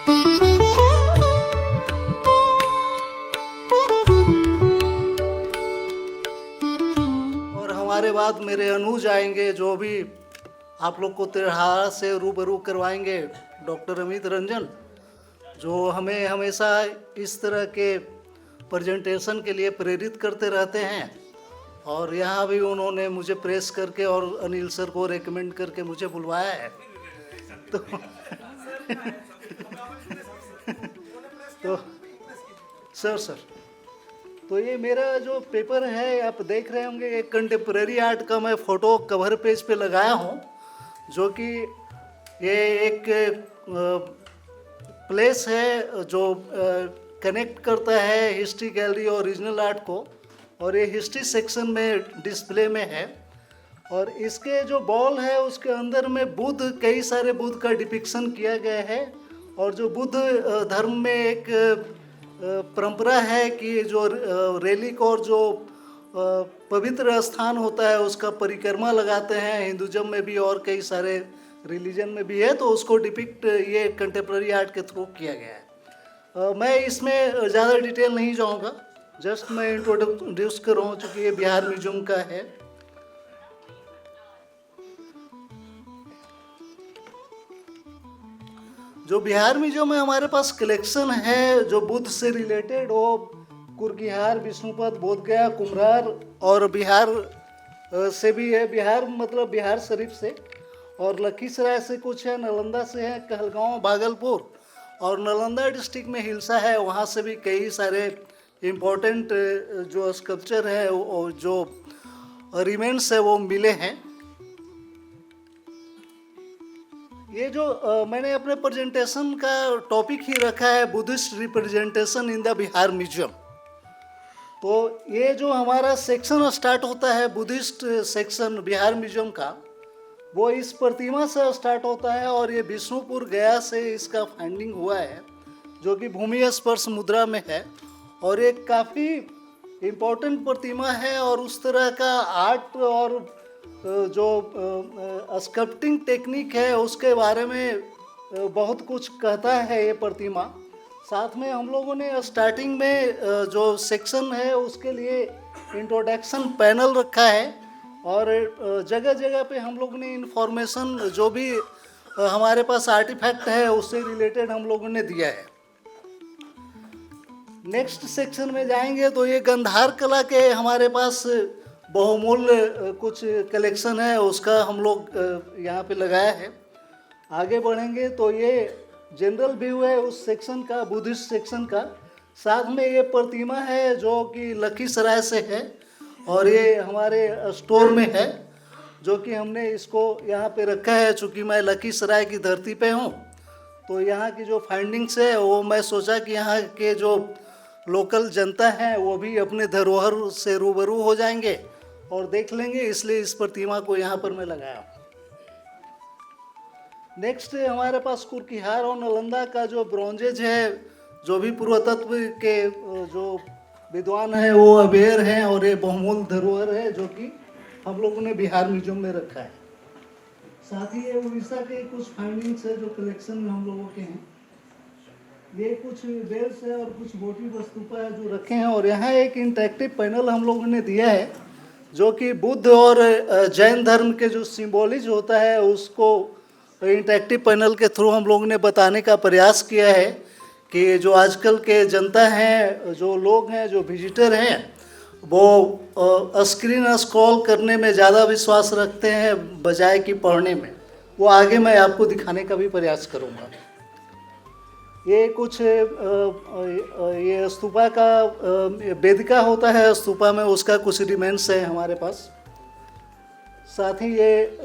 और हमारे बाद मेरे अनुज आएंगे, जो भी आप लोग को तिरहारा से रूबरू करवाएंगे, डॉक्टर अमित रंजन, जो हमें हमेशा इस तरह के प्रेजेंटेशन के लिए प्रेरित करते रहते हैं। और यहाँ भी उन्होंने मुझे प्रेस करके और अनिल सर को रेकमेंड करके मुझे बुलवाया है। तो तो सर तो ये मेरा जो पेपर है आप देख रहे होंगे, एक कंटेम्प्रेरी आर्ट का मैं फ़ोटो कवर पेज पे लगाया हूँ, जो कि ये एक प्लेस है जो कनेक्ट करता है हिस्ट्री गैलरी और ओरिजिनल आर्ट को, और ये हिस्ट्री सेक्शन में डिस्प्ले में है। और इसके जो बॉल है उसके अंदर में बुद्ध, कई सारे बुद्ध का डिपिक्शन किया गया है। और जो बुद्ध धर्म में एक परंपरा है कि जो रेलिक और जो पवित्र स्थान होता है उसका परिक्रमा लगाते हैं, हिंदुज़म में भी और कई सारे रिलीजन में भी है, तो उसको डिपिक्ट ये कंटेम्प्रेरी आर्ट के थ्रू किया गया है। मैं इसमें ज़्यादा डिटेल नहीं जाऊंगा, जस्ट मैं इंट्रोड्यूस कर रहा हूँ चूँकि ये बिहार म्यूजियम का है। जो बिहार म्यूजियम में हमारे पास कलेक्शन है जो बुद्ध से रिलेटेड, वो कुरकिहार, विष्णुपद, बोधगया, कुम्हरार और बिहार से भी है। बिहार मतलब बिहार शरीफ से, और लखीसराय से कुछ है, नालंदा से है, कहलगांव, भागलपुर, और नालंदा डिस्ट्रिक्ट में हिलसा है, वहाँ से भी कई सारे इम्पोर्टेंट जो स्कल्पचर है और जो रिमेन्स है वो मिले हैं। ये जो मैंने अपने प्रेजेंटेशन का टॉपिक ही रखा है Buddhist representation in the Bihar museum. तो ये जो हमारा सेक्शन स्टार्ट होता है बुद्धिस्ट सेक्शन बिहार म्यूजियम का, वो इस प्रतिमा से स्टार्ट होता है, और ये विष्णुपुर गया से इसका फाइंडिंग हुआ है, जो कि भूमि स्पर्श मुद्रा में है। और एक काफ़ी इम्पोर्टेंट प्रतिमा है, और उस तरह का आर्ट और जो स्कल्पटिंग टेक्निक है उसके बारे में बहुत कुछ कहता है ये प्रतिमा। साथ में हम लोगों ने स्टार्टिंग में जो सेक्शन है उसके लिए इंट्रोडक्शन पैनल रखा है, और जगह जगह पे हम लोगों ने इन्फॉर्मेशन जो भी हमारे पास आर्टिफैक्ट है उससे रिलेटेड हम लोगों ने दिया है। नेक्स्ट सेक्शन में जाएंगे तो ये गंधार कला के हमारे पास बहुमूल्य कुछ कलेक्शन है, उसका हम लोग यहाँ पे लगाया है। आगे बढ़ेंगे तो ये जनरल व्यू है उस सेक्शन का, बुद्धिस्ट सेक्शन का। साथ में ये प्रतिमा है जो कि लखीसराय से है, और ये हमारे स्टोर में है, जो कि हमने इसको यहाँ पे रखा है। चूँकि मैं लखीसराय की धरती पे हूँ, तो यहाँ की जो फाइंडिंग्स है वो मैं सोचा कि यहाँ के जो लोकल जनता है वो भी अपने धरोहर से रूबरू हो जाएंगे और देख लेंगे, इसलिए इस प्रतिमा को यहाँ पर मैं लगाया। नेक्स्ट हमारे पास कुरकिहार और नालंदा का जो ब्रॉन्जेज है, जो भी पुरातत्व के जो विद्वान हैं वो अवेयर हैं, और ये बहुमूल्य धरोहर है जो कि हम लोगों ने बिहार म्यूजियम में रखा है। साथ ही ये उड़ीसा के कुछ फाइंडिंग्स है जो कलेक्शन में हम लोगों के हैं। ये कुछ बेल्स है और कुछ वोटिव स्तूपा है जो रखे हैं, और यहाँ एक इंटरेक्टिव पैनल हम लोगों ने दिया है जो कि बुद्ध और जैन धर्म के जो सिंबॉलिज होता है उसको इंटरेक्टिव पैनल के थ्रू हम लोगों ने बताने का प्रयास किया है कि जो आजकल के जनता हैं, जो लोग हैं, जो विजिटर हैं, वो स्क्रीन स्क्रॉल करने में ज़्यादा विश्वास रखते हैं बजाय कि पढ़ने में। वो आगे मैं आपको दिखाने का भी प्रयास करूँगा। ये कुछ ये स्तूपा का वेदिका होता है, स्तूपा में उसका कुछ रिमेन्स है हमारे पास। साथ ही ये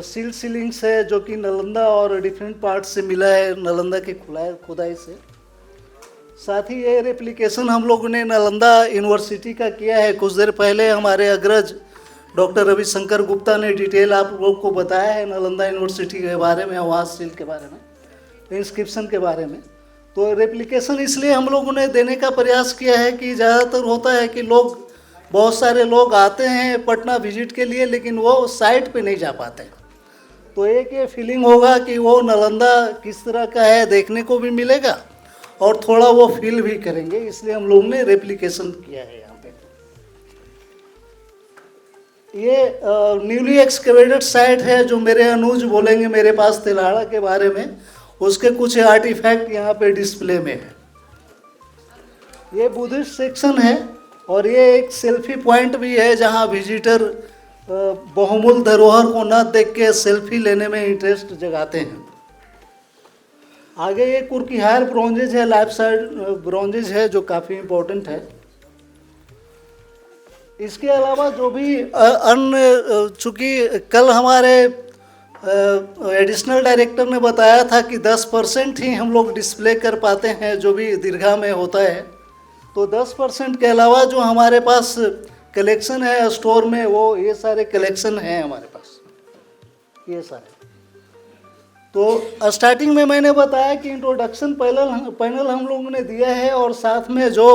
सीलिंग्स है जो कि नालंदा और डिफरेंट पार्ट से मिला है, नालंदा की खुदाई से। साथ ही ये रेप्लिकेशन हम लोगों ने नालंदा यूनिवर्सिटी का किया है। कुछ देर पहले हमारे अग्रज डॉक्टर रविशंकर गुप्ता ने डिटेल आप लोग को बताया है नालंदा यूनिवर्सिटी के बारे में, आवास सील के बारे में, इंस्क्रिप्शन के बारे में। तो रेप्लिकेशन इसलिए हम लोगों ने देने का प्रयास किया है कि ज़्यादातर होता है कि लोग, बहुत सारे लोग आते हैं पटना विजिट के लिए, लेकिन वो साइट पे नहीं जा पाते। तो एक ये फीलिंग होगा कि वो नालंदा किस तरह का है देखने को भी मिलेगा और थोड़ा वो फील भी करेंगे, इसलिए हम लोग ने रेप्लिकेशन किया है यहाँ पे। ये न्यूली एक्सकेवेटेड साइट है जो मेरे अनुज बोलेंगे मेरे पास तिलाड़ा के बारे में, उसके कुछ आर्टिफैक्ट यहाँ पे डिस्प्ले में है। ये बुद्धिस्ट सेक्शन है और ये एक सेल्फी पॉइंट भी है जहाँ विजिटर बहुमूल्य धरोहर को न देख के सेल्फी लेने में इंटरेस्ट जगाते हैं। आगे ये कुर्कीहार ब्रॉन्जेज है, लाइफ साइड ब्रॉन्जेज है जो काफ़ी इम्पोर्टेंट है। इसके अलावा जो भी अन्य, चूँकि कल हमारे एडिशनल डायरेक्टर ने बताया था कि 10% ही हम लोग डिस्प्ले कर पाते हैं जो भी दीर्घा में होता है, तो 10% के अलावा जो हमारे पास कलेक्शन है स्टोर में, वो ये सारे कलेक्शन हैं हमारे पास, ये सारे। तो स्टार्टिंग में मैंने बताया कि इंट्रोडक्शन पैनल हम लोगों ने दिया है और साथ में जो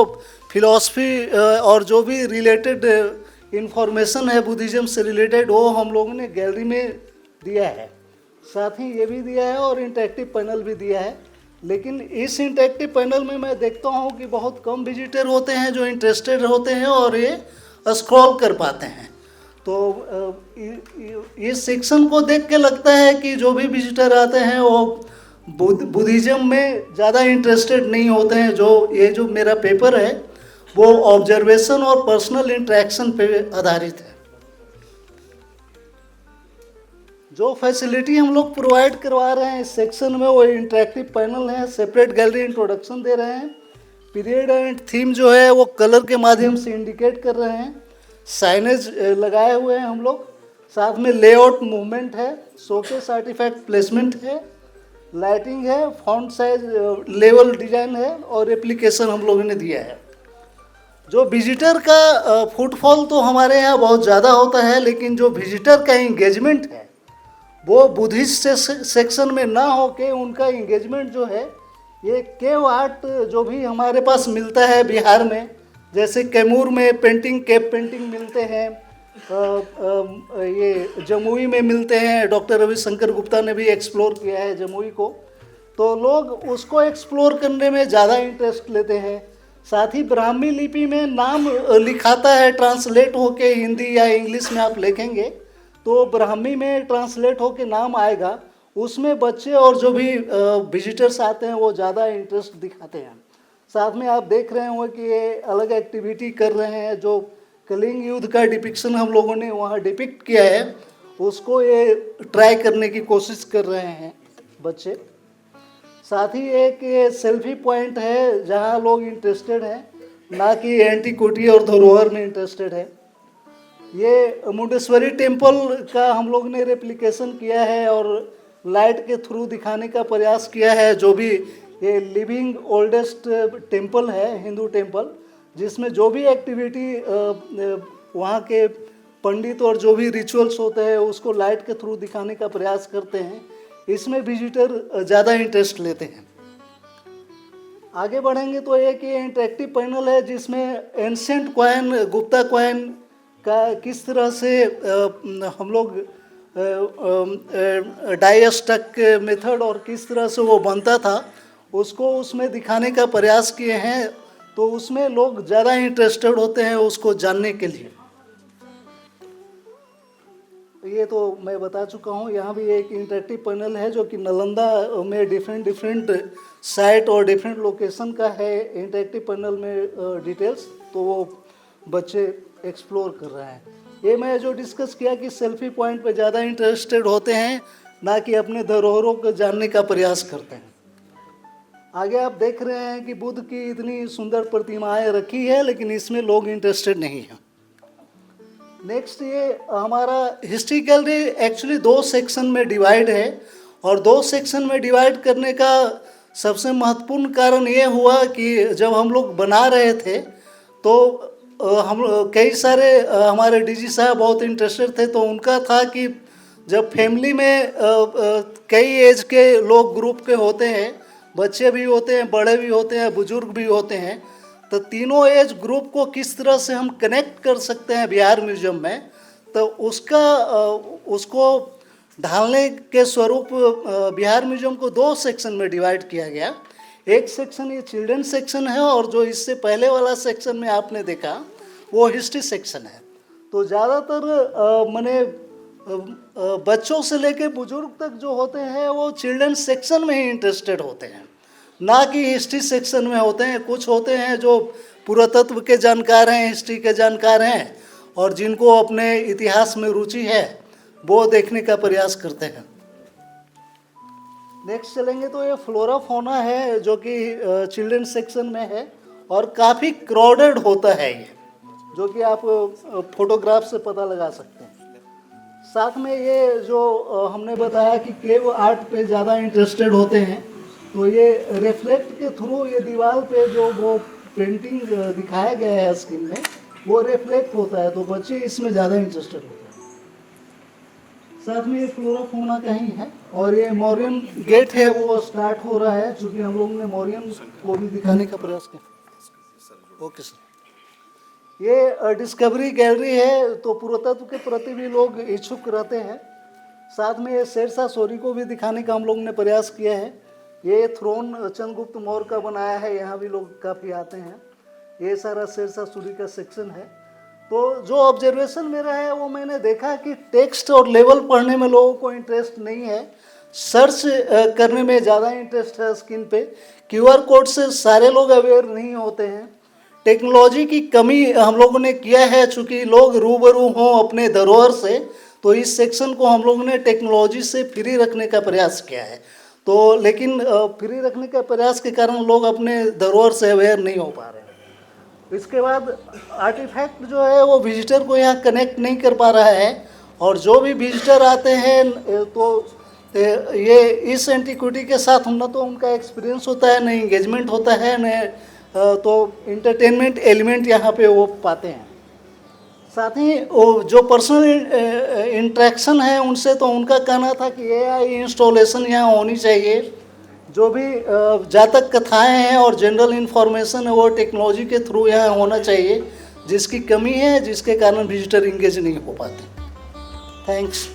फिलॉसफी और जो भी रिलेटेड इंफॉर्मेशन है बुद्धिज़्म से रिलेटेड वो हम लोगों ने गैलरी में दिया है, साथ ही ये भी दिया है और इंटरेक्टिव पैनल भी दिया है। लेकिन इस इंटरेक्टिव पैनल में मैं देखता हूँ कि बहुत कम विजिटर होते हैं जो इंटरेस्टेड होते हैं और ये स्क्रॉल कर पाते हैं। तो इस सेक्शन को देख के लगता है कि जो भी विजिटर आते हैं वो बुद्धिज़्म में ज़्यादा इंटरेस्टेड नहीं होते हैं। जो ये जो मेरा पेपर है वो ऑब्जर्वेशन और पर्सनल इंटरेक्शन पे आधारित है। जो फैसिलिटी हम लोग प्रोवाइड करवा रहे हैं इस सेक्शन में वो इंटरेक्टिव पैनल है, सेपरेट गैलरी इंट्रोडक्शन दे रहे हैं, पीरियड एंड थीम जो है वो कलर के माध्यम से इंडिकेट कर रहे हैं, साइनेज लगाए हुए हैं हम लोग, साथ में लेआउट मूवमेंट है, शोकेस आर्टिफैक्ट प्लेसमेंट है, लाइटिंग है, फॉन्ट साइज लेवल डिजाइन है और एप्लीकेशन हम लोगों ने दिया है। जो विजिटर का फुटफॉल तो हमारे यहाँ बहुत ज़्यादा होता है, लेकिन जो विजिटर का इंगेजमेंट है वो बुद्धिस्ट सेक्शन में ना हो के उनका इंगेजमेंट जो है ये केव आर्ट जो भी हमारे पास मिलता है बिहार में, जैसे कैमूर में पेंटिंग, केव पेंटिंग मिलते हैं, ये जमुई में मिलते हैं, डॉक्टर रविशंकर गुप्ता ने भी एक्सप्लोर किया है जमुई को, तो लोग उसको एक्सप्लोर करने में ज़्यादा इंटरेस्ट लेते हैं। साथ ही ब्राह्मी लिपि में नाम लिखाता है, ट्रांसलेट होके हिंदी या इंग्लिश में आप लिखेंगे तो ब्राह्मी में ट्रांसलेट होके नाम आएगा, उसमें बच्चे और जो भी विजिटर्स आते हैं वो ज़्यादा इंटरेस्ट दिखाते हैं। साथ में आप देख रहे होंगे कि ये अलग एक्टिविटी कर रहे हैं, जो कलिंग युद्ध का डिपिक्शन हम लोगों ने वहाँ डिपिक्ट किया है उसको ये ट्राई करने की कोशिश कर रहे हैं बच्चे। साथ ही एक ये सेल्फी पॉइंट है जहाँ लोग इंटरेस्टेड हैं, ना कि एंटीक्विटी और धरोहर में इंटरेस्टेड है। ये मुंडेश्वरी टेम्पल का हम लोग ने रेप्लिकेशन किया है और लाइट के थ्रू दिखाने का प्रयास किया है, जो भी ये लिविंग ओल्डेस्ट टेम्पल है, हिंदू टेम्पल, जिसमें जो भी एक्टिविटी वहाँ के पंडित और जो भी रिचुअल्स होते हैं उसको लाइट के थ्रू दिखाने का प्रयास करते हैं। इसमें विजिटर ज़्यादा इंटरेस्ट लेते हैं। आगे बढ़ेंगे तो एक ये इंटरेक्टिव पैनल है जिसमें एंशिएंट कॉइन, गुप्ता कॉइन का किस तरह से हम लोग डाई स्टक मेथड और किस तरह से वो बनता था उसको उसमें दिखाने का प्रयास किए हैं, तो उसमें लोग ज़्यादा इंटरेस्टेड होते हैं उसको जानने के लिए। ये तो मैं बता चुका हूँ। यहाँ भी एक इंटरेक्टिव पैनल है जो कि नालंदा में डिफरेंट साइट और डिफरेंट लोकेशन का है इंटरेक्टिव पैनल में डिटेल्स, तो वो बच्चे एक्सप्लोर कर रहे हैं। ये मैं जो डिस्कस किया कि सेल्फी पॉइंट पे ज़्यादा इंटरेस्टेड होते हैं, ना कि अपने धरोहरों को जानने का प्रयास करते हैं। आगे आप देख रहे हैं कि बुद्ध की इतनी सुंदर प्रतिमाएं रखी है, लेकिन इसमें लोग इंटरेस्टेड नहीं हैं। नेक्स्ट ये हमारा हिस्ट्री गैलरी एक्चुअली 2 सेक्शन में डिवाइड है, और 2 सेक्शन में डिवाइड करने का सबसे महत्वपूर्ण कारण ये हुआ कि जब हम लोग बना रहे थे तो हम कई सारे हमारे डीजी साहब बहुत इंटरेस्टेड थे, तो उनका था कि जब फैमिली में कई एज के लोग ग्रुप के होते हैं, बच्चे भी होते हैं, बड़े भी होते हैं, बुजुर्ग भी होते हैं, तो तीनों एज ग्रुप को किस तरह से हम कनेक्ट कर सकते हैं बिहार म्यूजियम में, तो उसको ढालने के स्वरूप बिहार म्यूजियम को 2 सेक्शन में डिवाइड किया गया। एक सेक्शन ये चिल्ड्रन सेक्शन है और जो इससे पहले वाला सेक्शन में आपने देखा वो हिस्ट्री सेक्शन है। तो ज़्यादातर मैंने बच्चों से लेके बुजुर्ग तक जो होते हैं वो चिल्ड्रन सेक्शन में ही इंटरेस्टेड होते हैं, ना कि हिस्ट्री सेक्शन में होते हैं। कुछ होते हैं जो पुरातत्व के जानकार हैं, हिस्ट्री के जानकार हैं, और जिनको अपने इतिहास में रुचि है वो देखने का प्रयास करते हैं। नेक्स्ट चलेंगे तो ये फ्लोरा फोना है जो कि चिल्ड्रन सेक्शन में है और काफ़ी क्राउडेड होता है ये, जो कि आप फोटोग्राफ से पता लगा सकते हैं। साथ में ये जो हमने बताया कि केव आर्ट पे ज़्यादा इंटरेस्टेड होते हैं, तो ये रिफ्लेक्ट के थ्रू ये दीवार पे जो वो पेंटिंग दिखाया गया है स्क्रीन में वो रिफ्लेक्ट होता है, तो बच्चे इसमें ज़्यादा इंटरेस्टेड होते हैं। साथ में ये फ्लोरा फोना कहीं है और ये मौर्यन गेट है वो स्टार्ट हो रहा है, चूँकि हम लोगों ने मौर्यन को भी दिखाने का प्रयास किया। Okay sir. ये डिस्कवरी गैलरी है, तो पुरातत्व के प्रति भी लोग इच्छुक रहते हैं। साथ में ये शेरशाह सूरी को भी दिखाने का हम लोगों ने प्रयास किया है। ये थ्रोन चंद्रगुप्त मौर्य का बनाया है, यहाँ भी लोग काफ़ी आते हैं। ये सारा शेरशाह सूरी का सेक्शन है। तो जो ऑब्जर्वेशन मेरा है वो मैंने देखा कि टेक्स्ट और लेवल पढ़ने में लोगों को इंटरेस्ट नहीं है, सर्च करने में ज़्यादा इंटरेस्ट है स्क्रीन पे। QR कोड से सारे लोग अवेयर नहीं होते हैं। टेक्नोलॉजी की कमी हम लोगों ने किया है, चूँकि लोग रूबरू हों अपने धरोहर से, तो इस सेक्शन को हम लोगों ने टेक्नोलॉजी से फ्री रखने का प्रयास किया है। तो लेकिन फ्री रखने का प्रयास के कारण लोग अपने धरोहर से अवेयर नहीं हो पा रहे हैं। इसके बाद आर्टिफैक्ट जो है वो विजिटर को यहाँ कनेक्ट नहीं कर पा रहा है, और जो भी विजिटर आते हैं तो ये इस एंटिक्विटी के साथ न तो उनका एक्सपीरियंस होता है, न इंगेजमेंट होता है, न तो इंटरटेनमेंट एलिमेंट यहाँ पे वो पाते हैं। साथ ही वो जो पर्सनल इंटरेक्शन है उनसे, तो उनका कहना था कि AI इंस्टॉलेशन यहाँ होनी चाहिए। जो भी जातक कथाएं हैं और जनरल इन्फॉर्मेशन है वो टेक्नोलॉजी के थ्रू यहाँ होना चाहिए, जिसकी कमी है, जिसके कारण विजिटर इंगेज नहीं हो पाते। थैंक्स।